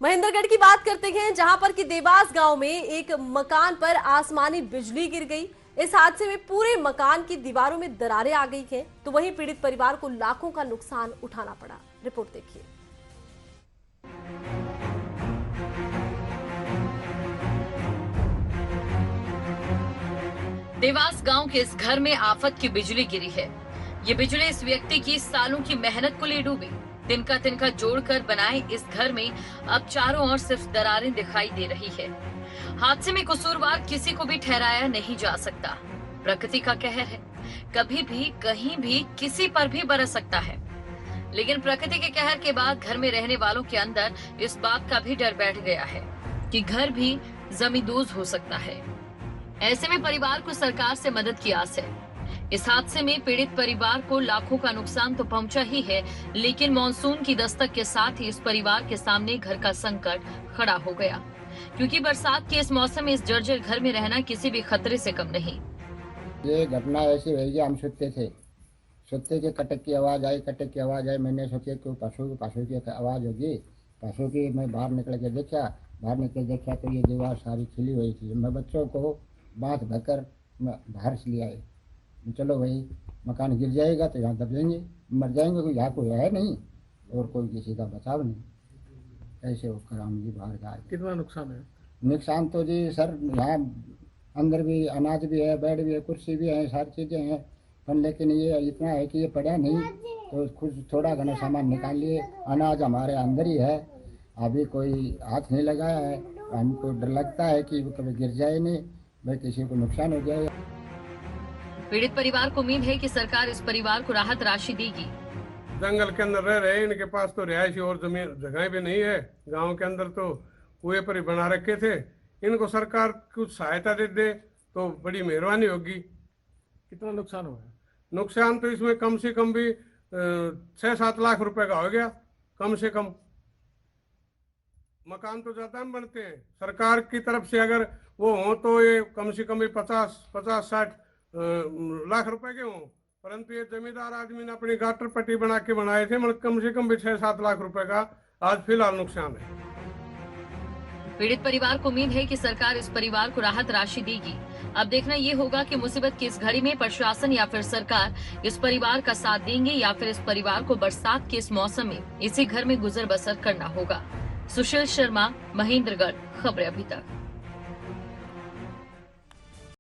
महेंद्रगढ़ की बात करते हैं, जहां पर कि देवास गांव में एक मकान पर आसमानी बिजली गिर गई। इस हादसे में पूरे मकान की दीवारों में दरारें आ गई हैं, तो वहीं पीड़ित परिवार को लाखों का नुकसान उठाना पड़ा। रिपोर्ट देखिए। देवास गांव के इस घर में आफत की बिजली गिरी है। ये बिजली इस व्यक्ति की सालों की मेहनत को ले डूबी। तिनका तिनका जोड़कर बनाए इस घर में अब चारों ओर सिर्फ दरारें दिखाई दे रही है। हादसे में कसूरवार किसी को भी ठहराया नहीं जा सकता। प्रकृति का कहर है, कभी भी कहीं भी किसी पर भी बरस सकता है। लेकिन प्रकृति के कहर के बाद घर में रहने वालों के अंदर इस बात का भी डर बैठ गया है कि घर भी जमींदोज हो सकता है। ऐसे में परिवार को सरकार से मदद की आस है। इस हादसे में पीड़ित परिवार को लाखों का नुकसान तो पहुंचा ही है, लेकिन मानसून की दस्तक के साथ ही इस परिवार के सामने घर का संकट खड़ा हो गया, क्योंकि बरसात के इस मौसम में इस जर्जर घर में रहना किसी भी खतरे से कम नहीं। ये घटना ऐसी हुई, हम सोते थे कटक की आवाज़ आई। मैंने सोचा कि पशु की आवाज़ होगी। पशु की मैं बाहर निकल के देखा तो ये दीवार सारी खिली हुई थी। मैं बच्चों को बांध भरकर बाहर से ले आए। चलो भाई, मकान गिर जाएगा तो यहाँ दब जाएंगे, मर जाएंगे, कोई यहाँ कोई है नहीं और कोई किसी का बचाव नहीं। ऐसे होकर हम जी बाहर गए। कितना नुकसान है? नुकसान तो जी सर, यहाँ अंदर भी अनाज भी है, बेड भी है, कुर्सी भी है, सारी चीज़ें हैं। पर लेकिन ये इतना है कि ये पड़ा नहीं, तो कुछ थोड़ा घना सामान निकाल लिए। अनाज हमारे अंदर ही है, अभी कोई हाथ नहीं लगाया है। हमको डर लगता है कि वो कभी गिर जाए नहीं, भाई किसी को नुकसान हो जाए। पीड़ित परिवार को उम्मीद है कि सरकार इस परिवार को राहत राशि देगी। जंगल के अंदर रह रहे, इनके पास तो रिहायशी और जमीन जगह भी नहीं है। गांव के अंदर तो कुएं पर ही बना रखे थे। इनको सरकार कुछ सहायता दे तो बड़ी मेहरबानी होगी। कितना नुकसान हुआ है? नुकसान तो इसमें कम से कम भी 6-7 लाख रुपए का हो गया, कम से कम। मकान तो ज्यादा में बनते हैं, सरकार की तरफ से अगर वो हो तो ये कम से कम भी 50-60 लाख रुपए के हों। परंतु ये जमींदार आदमी ने अपनी गाटर पट्टी बना के बनाए थे, मतलब कम से कम भी 6-7 लाख रुपए का आज फिलहाल नुकसान है। पीड़ित परिवार को उम्मीद है कि सरकार इस परिवार को राहत राशि देगी। अब देखना ये होगा कि मुसीबत की इस घड़ी में प्रशासन या फिर सरकार इस परिवार का साथ देंगे या फिर इस परिवार को बरसात के इस मौसम में इसी घर में गुजर बसर करना होगा। सुशील शर्मा, महेंद्रगढ़, खबरें अभी तक।